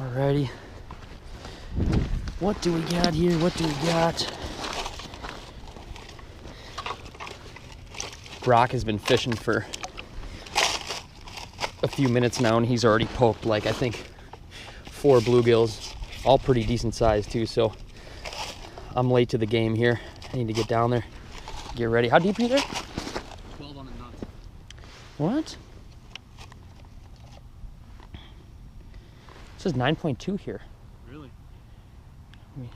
Alrighty. What do we got here? What do we got? Brok has been fishing for a few minutes now, and he's already poked like, I think, 4 bluegills, all pretty decent size too, so I'm late to the game here. I need to get down there, get ready. How deep are you there? 12 on the nut. What? It says 9.2 here. Really? It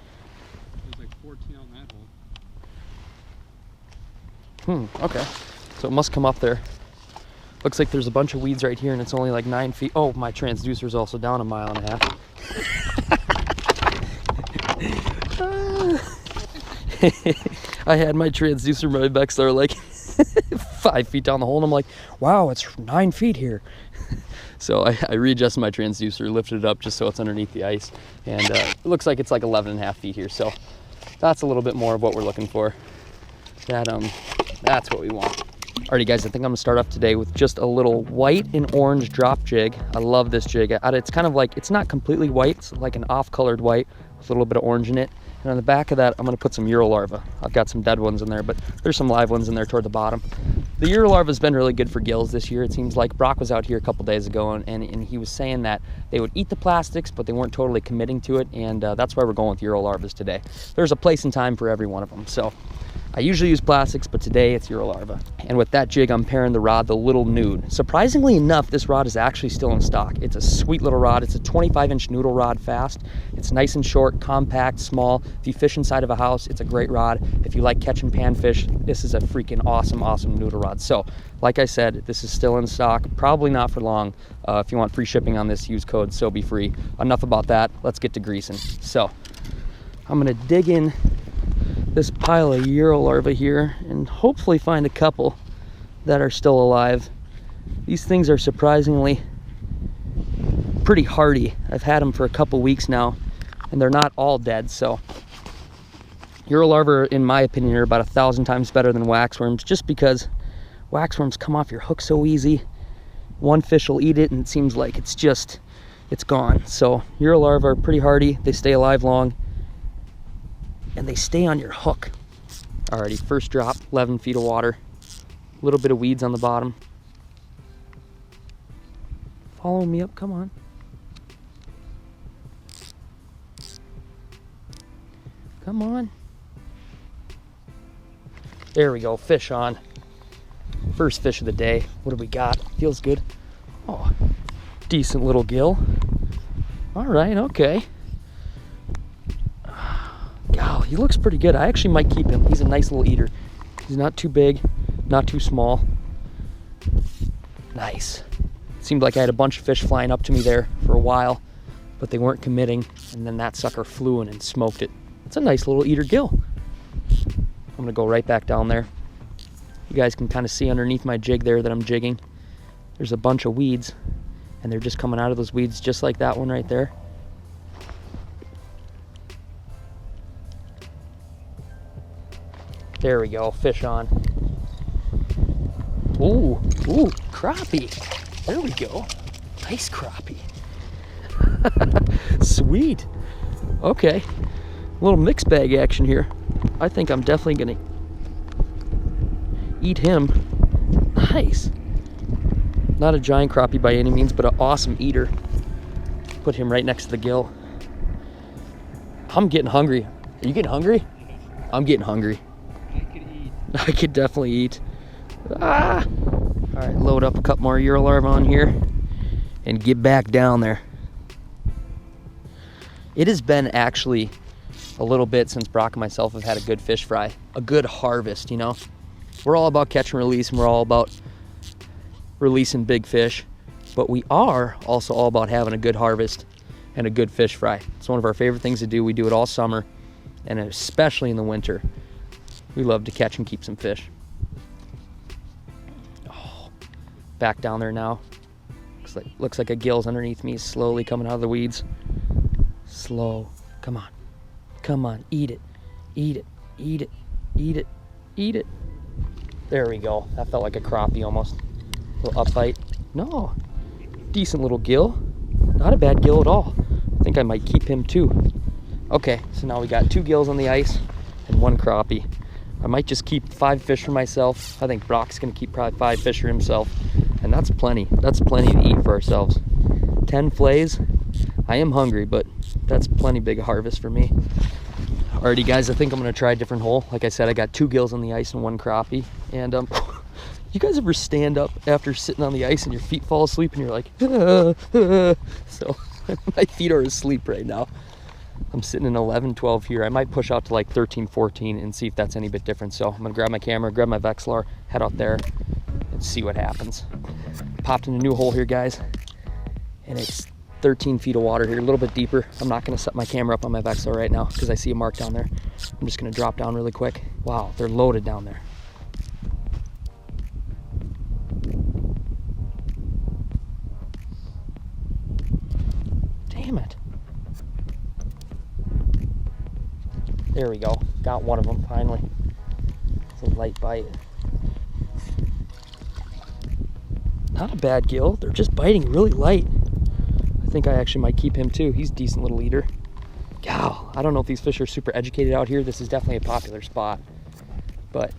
was like 14 on that hole. Okay. So it must come up there. Looks like there's a bunch of weeds right here, and it's only like 9 feet. Oh, my transducer's also down 1.5 miles. I had my transducer, my Vexilar, like 5 feet down the hole, and I'm like, wow, it's 9 feet here. So I readjusted my transducer, lifted it up just so it's underneath the ice, and it looks like it's like 11.5 feet here. So that's a little bit more of what we're looking for. That's what we want. Alrighty guys, I think I'm gonna start off today with just a little white and orange drop jig. I love this jig. It's kind of like, it's not completely white, it's like an off-colored white with a little bit of orange in it. And on the back of that, I'm gonna put some Euro larva. I've got some dead ones in there, but there's some live ones in there toward the bottom. The Euro larva has been really good for gills this year. It seems like Brok was out here a couple days ago, and he was saying that they would eat the plastics, but they weren't totally committing to it, and that's why we're going with Euro larvas today. There's a place and time for every one of them. So I usually use plastics, but today it's Euro larva. And with that jig, I'm pairing the rod, the Little Nude. Surprisingly enough, this rod is actually still in stock. It's a sweet little rod. It's a 25-inch noodle rod fast. It's nice and short, compact, small. If you fish inside of a house, it's a great rod. If you like catching panfish, this is a freaking awesome, awesome noodle rod. So, like I said, this is still in stock. Probably not for long. If you want free shipping on this, use code SOBIFREE. Enough about that. Let's get to greasing. So, I'm gonna dig in this pile of Euro larvae here and hopefully find a couple that are still alive. These things are surprisingly pretty hardy. I've had them for a couple weeks now, and they're not all dead. So Euro larvae, in my opinion, are about 1,000 times better than waxworms, just because waxworms come off your hook so easy. One fish will eat it and it seems like it's gone. So Euro larvae are pretty hardy. They stay alive long, and they stay on your hook. Alrighty, first drop, 11 feet of water. A little bit of weeds on the bottom. Follow me up, come on. Come on. There we go, fish on. First fish of the day. What do we got? Feels good. Oh, decent little gill. All right, okay. Golly, he looks pretty good. I actually might keep him. He's a nice little eater. He's not too big, not too small. Nice. Seemed like I had a bunch of fish flying up to me there for a while, but they weren't committing, and then that sucker flew in and smoked it. It's a nice little eater gill. I'm gonna go right back down there. You guys can kind of see underneath my jig there that I'm jigging. There's a bunch of weeds, and they're just coming out of those weeds just like that one right there. There we go, fish on. Ooh, ooh, crappie. There we go. Nice crappie. Sweet. Okay, a little mixed bag action here. I think I'm definitely gonna eat him. Nice. Not a giant crappie by any means, but an awesome eater. Put him right next to the gill. I'm getting hungry. Are you getting hungry? I'm getting hungry. I could definitely eat. Ah! All right, load up a couple more Euro larvae on here and get back down there. It has been actually a little bit since Brok and myself have had a good fish fry, a good harvest, you know? We're all about catch and release, and we're all about releasing big fish, but we are also all about having a good harvest and a good fish fry. It's one of our favorite things to do. We do it all summer, and especially in the winter. We love to catch and keep some fish. Oh, back down there now. Looks like a gill's underneath me, slowly coming out of the weeds. Slow. Come on. Come on. Eat it. Eat it. Eat it. Eat it. Eat it. There we go. That felt like a crappie almost. A little upbite. No. Decent little gill. Not a bad gill at all. think I might keep him too. Okay, so now we got 2 gills on the ice and 1 crappie. I might just keep 5 fish for myself. I think Brok's gonna keep probably 5 fish for himself. And that's plenty. That's plenty to eat for ourselves. 10 fillets. I am hungry, but that's plenty big harvest for me. Alrighty guys, I think I'm gonna try a different hole. Like I said, I got 2 gills on the ice and 1 crappie. And you guys ever stand up after sitting on the ice and your feet fall asleep and you're like, so my feet are asleep right now. I'm sitting in 11, 12 here. I might push out to like 13, 14 and see if that's any bit different. So I'm gonna grab my camera, grab my Vexilar, head out there and see what happens. Popped in a new hole here, guys. And it's 13 feet of water here, a little bit deeper. I'm not gonna set my camera up on my Vexilar right now because I see a mark down there. I'm just gonna drop down really quick. Wow, they're loaded down there. Damn it. There we go. Got one of them finally. It's a light bite. Not a bad gill. They're just biting really light. I think I actually might keep him too. He's a decent little eater. Wow. I don't know if these fish are super educated out here. This is definitely a popular spot. But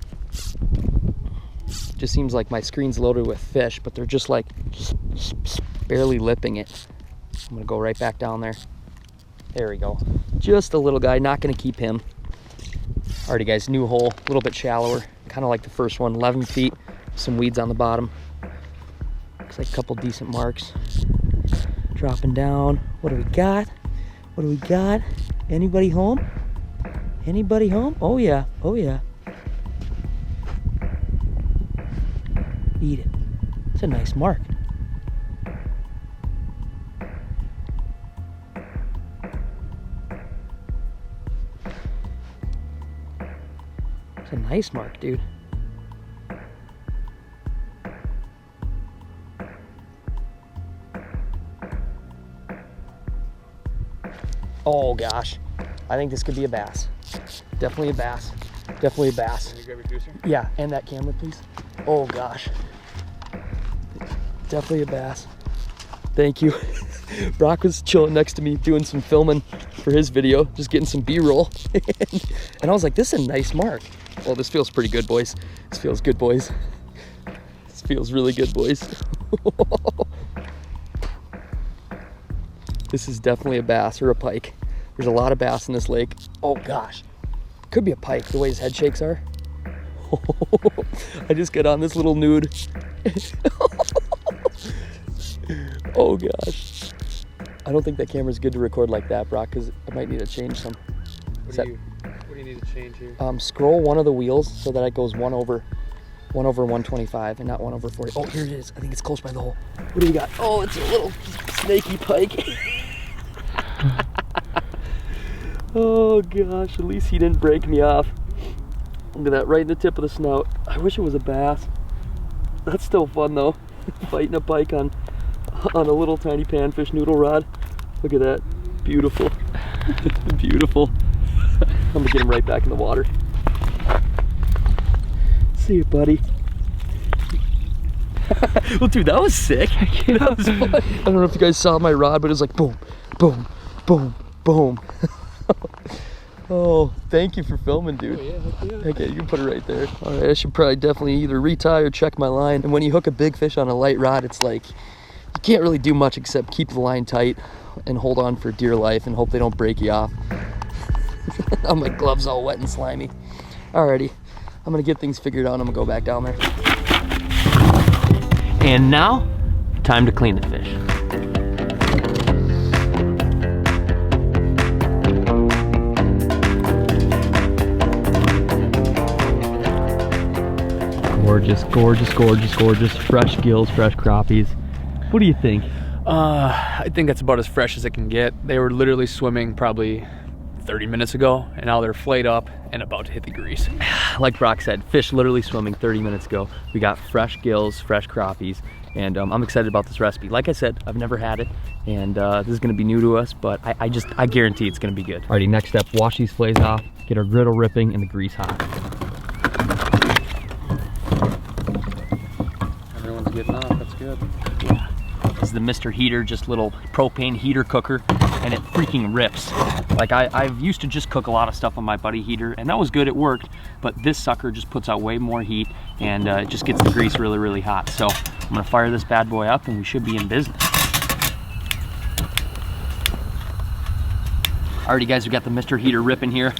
it just seems like my screen's loaded with fish, but they're just like barely lipping it. I'm gonna go right back down there. There we go. Just a little guy, not gonna keep him. Alrighty guys, new hole, a little bit shallower, kind of like the first one, 11 feet, some weeds on the bottom. Looks like a couple decent marks. Dropping down. What do we got? What do we got? Anybody home? Anybody home? Oh yeah, oh yeah. Eat it. It's a nice mark. It's a nice mark, dude. Oh gosh, I think this could be a bass. Definitely a bass. Definitely a bass. Can you grab your juicer? Yeah, and that camera, please. Oh gosh. Definitely a bass. Thank you. Brok was chilling next to me doing some filming for his video, just getting some B-roll. And I was like, this is a nice mark. Well, this feels pretty good, boys. This feels good, boys. This feels really good, boys. This is definitely a bass or a pike. There's a lot of bass in this lake. Oh gosh, could be a pike the way his head shakes are. I just got on this little nude. Oh gosh. I don't think that camera's good to record like that, Brok, because I might need to change some. What do you need to change here? Scroll one of the wheels so that it goes 1 over 125 and not 1 over 40. Oh, here it is. I think it's close by the hole. What do we got? Oh, it's a little snaky pike. Oh gosh, at least he didn't break me off. Look at that, right in the tip of the snout. I wish it was a bass. That's still fun though. Fighting a pike on a little tiny panfish noodle rod. Look at that. Beautiful. Beautiful. I'm gonna get him right back in the water. See you, buddy. Well, dude, that was sick. That was fun. I don't know if you guys saw my rod, but it was like boom, boom, boom, boom. Oh, thank you for filming, dude. Oh, yeah. Okay, you can put it right there. All right, I should probably definitely either retie or check my line. And when you hook a big fish on a light rod, it's like, you can't really do much except keep the line tight and hold on for dear life and hope they don't break you off. Oh, my gloves all wet and slimy. Alrighty, I'm gonna get things figured out and I'm gonna go back down there. And now, time to clean the fish. Gorgeous, gorgeous, gorgeous, gorgeous. Fresh gills, fresh crappies. What do you think? I think that's about as fresh as it can get. They were literally swimming probably 30 minutes ago, and now they're flayed up and about to hit the grease. Like Brok said, fish literally swimming 30 minutes ago. We got fresh gills, fresh crappies, and I'm excited about this recipe. Like I said, I've never had it, and this is gonna be new to us, but I guarantee it's gonna be good. Alrighty, next step, wash these fillets off, get our griddle ripping and the grease hot. Everyone's getting off, that's good. Yeah, 'cause the Mr. Heater, just little propane heater cooker, and it freaking rips. Like I've used to just cook a lot of stuff on my buddy heater, and that was good, it worked, but this sucker just puts out way more heat, and it just gets the grease really, really hot. So I'm gonna fire this bad boy up, and we should be in business. Alrighty guys, we got the Mr. Heater ripping here.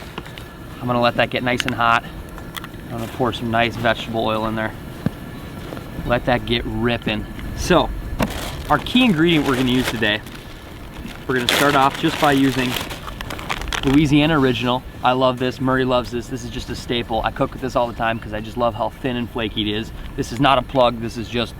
I'm gonna let that get nice and hot. I'm gonna pour some nice vegetable oil in there. Let that get ripping. So, our key ingredient we're gonna use today, we're gonna start off just by using Louisiana Original. I love this, Murray loves this. This is just a staple. I cook with this all the time because I just love how thin and flaky it is. This is not a plug, this is just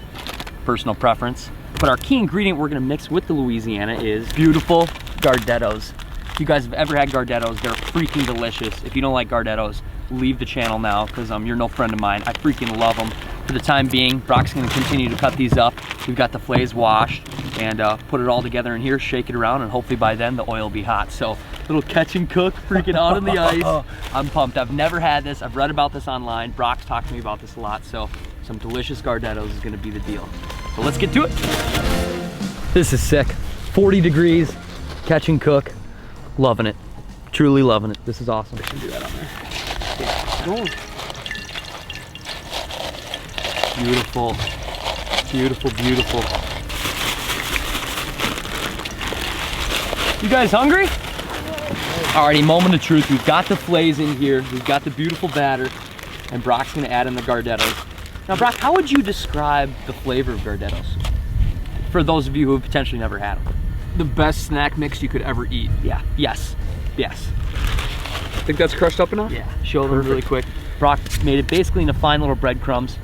personal preference. But our key ingredient we're gonna mix with the Louisiana is beautiful Gardettos. If you guys have ever had Gardettos, they're freaking delicious. If you don't like Gardettos, leave the channel now, because you're no friend of mine. I freaking love them. For the time being, Brok's gonna continue to cut these up. We've got the fillets washed, and put it all together in here, shake it around, and hopefully by then the oil will be hot. So, little catch and cook, freaking out on the ice. I'm pumped. I've never had this. I've read about this online. Brok's talked to me about this a lot, so some delicious Gardettos is gonna be the deal. So let's get to it. This is sick. 40 degrees, catch and cook. Loving it. Truly loving it. This is awesome. I should do that on there. Beautiful. Beautiful, beautiful. You guys hungry? Alrighty, moment of truth. We've got the fillets in here. We've got the beautiful batter. And Brok's gonna add in the Gardettos. Now Brok, how would you describe the flavor of Gardettos? For those of you who have potentially never had them. The best snack mix you could ever eat. Yeah, yes, yes. Think that's crushed up enough? Yeah, show them really quick. Brok made it basically into fine little breadcrumbs.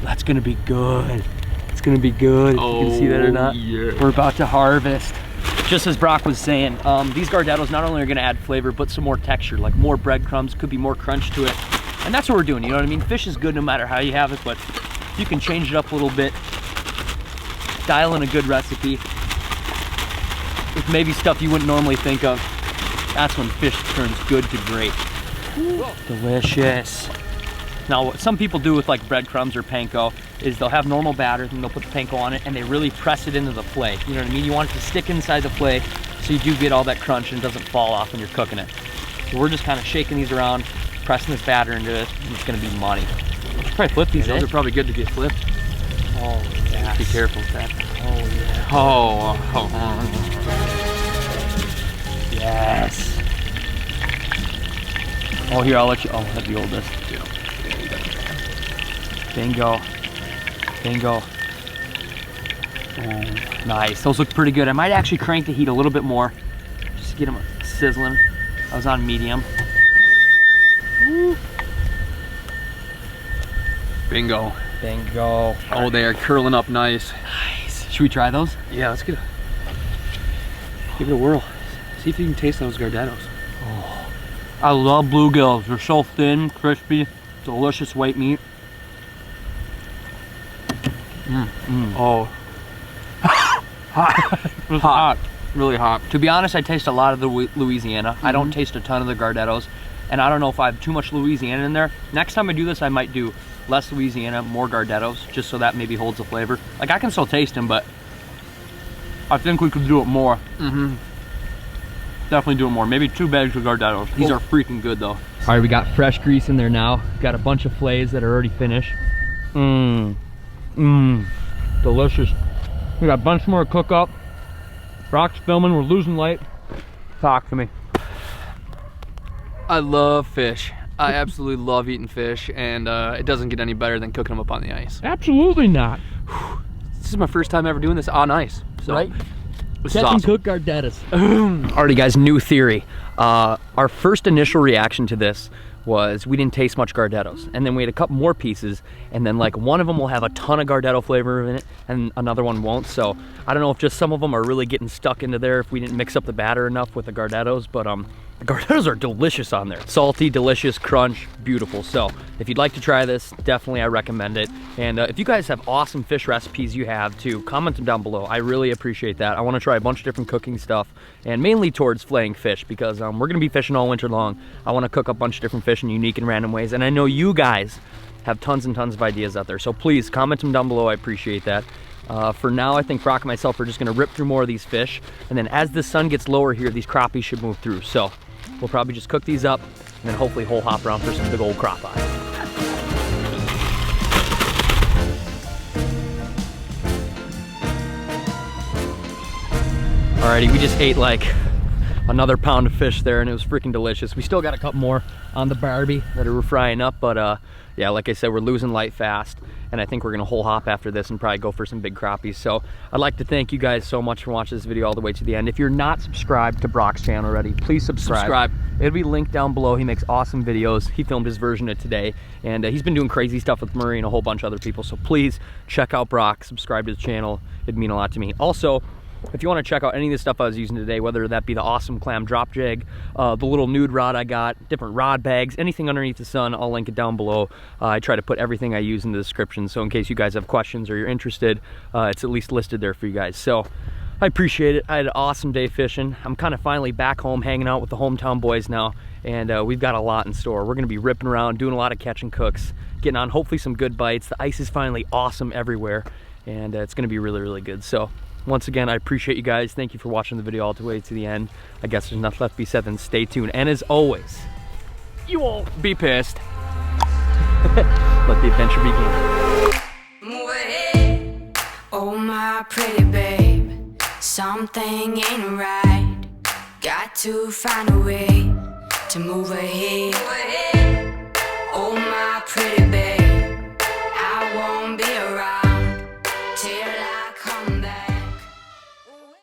That's gonna be good. It's gonna be good. Oh, you can see that or not. Yeah. We're about to harvest. Just as Brok was saying, these Gardettos not only are gonna add flavor, but some more texture, like more breadcrumbs, could be more crunch to it. And that's what we're doing, you know what I mean? Fish is good no matter how you have it, but you can change it up a little bit, dial in a good recipe, with maybe stuff you wouldn't normally think of. That's when fish turns good to great. Delicious. Now, what some people do with like breadcrumbs or panko is they'll have normal batter, and they'll put the panko on it, and they really press it into the fillet. You know what I mean? You want it to stick inside the fillet so you do get all that crunch and it doesn't fall off when you're cooking it. So we're just kind of shaking these around, pressing this batter into it, and it's gonna be money. Let's probably flip these in. Those are probably good to get flipped. Oh, yeah. Be careful with that. Oh, yeah. Oh. Yes. Oh, here, I'll let you. Oh, that'd be oldest. Yeah. Bingo. Bingo. Oh, nice. Those look pretty good. I might actually crank the heat a little bit more, just to get them sizzling. I was on medium. Woo. Bingo. Bingo. Oh, they are curling up nice. Nice. Should we try those? Yeah, let's give it a whirl. See if you can taste those Gardettos. Oh, I love bluegills. They're so thin, crispy, delicious white meat. Oh. Hot. It's hot. Really hot. To be honest, I taste a lot of the Louisiana. I don't taste a ton of the Gardettos, and I don't know if I have too much Louisiana in there. Next time I do this, I might do less Louisiana, more Gardettos, just so that maybe holds the flavor. Like, I can still taste them, but I think we could do it more. Definitely do it more. Maybe 2 bags of Gardettos. These are freaking good though. All right, we got fresh grease in there now. Got a bunch of fillets that are already finished. Delicious. We got a bunch more to cook up. Brok's filming, we're losing light. Talk to me. I love fish. I absolutely love eating fish, and it doesn't get any better than cooking them up on the ice. Absolutely not. This is my first time ever doing this on ice. So. Right? This Catch is awesome. and cook Gardettos. Alrighty guys, new theory. Our first initial reaction to this was we didn't taste much Gardettos, and then we had a couple more pieces, and then like one of them will have a ton of Gardetto flavor in it and another one won't. So I don't know if just some of them are really getting stuck into there if we didn't mix up the batter enough with the Gardettos, but the Gardettos are delicious on there. Salty, delicious, crunch, beautiful. So if you'd like to try this, definitely I recommend it. And if you guys have awesome fish recipes you have too, comment them down below. I really appreciate that. I want to try a bunch of different cooking stuff, and mainly towards filleting fish, because we're gonna be fishing all winter long. I want to cook a bunch of different fish in unique and random ways, and I know you guys have tons and tons of ideas out there. So please comment them down below. I appreciate that. For now, I think Brok and myself are just gonna rip through more of these fish, and then as the sun gets lower here, these crappies should move through. So we'll probably just cook these up, and then hopefully hole hop around for some big old crappie. Alrighty, we just ate like another pound of fish there, and it was freaking delicious. We still got a couple more on the Barbie that we're frying up, but yeah, like I said, we're losing light fast, and I think we're gonna hole hop after this and probably go for some big crappies. So I'd like to thank you guys so much for watching this video all the way to the end. If you're not subscribed to Brok's channel already, please subscribe. It'll be linked down below. He makes awesome videos. He filmed his version of today, and he's been doing crazy stuff with Murray and a whole bunch of other people. So please check out Brok, subscribe to his channel. It'd mean a lot to me. Also, if you want to check out any of the stuff I was using today, whether that be the awesome clam drop jig, the little nude rod I got, different rod bags, anything underneath the sun, I'll link it down below. I try to put everything I use in the description, so in case you guys have questions or you're interested, it's at least listed there for you guys. So I appreciate it. I had an awesome day fishing. I'm kind of finally back home hanging out with the hometown boys now, and we've got a lot in store. We're going to be ripping around, doing a lot of catch and cooks, getting on hopefully some good bites. The ice is finally awesome everywhere, and it's going to be really, really good. So once again, I appreciate you guys. Thank you for watching the video all the way to the end. I guess there's nothing left to be said than stay tuned. And as always, you won't be pissed. Let the adventure begin. Move ahead, oh my pretty babe. Something ain't right. Got to find a way to move ahead. Oh my pretty babe, I won't be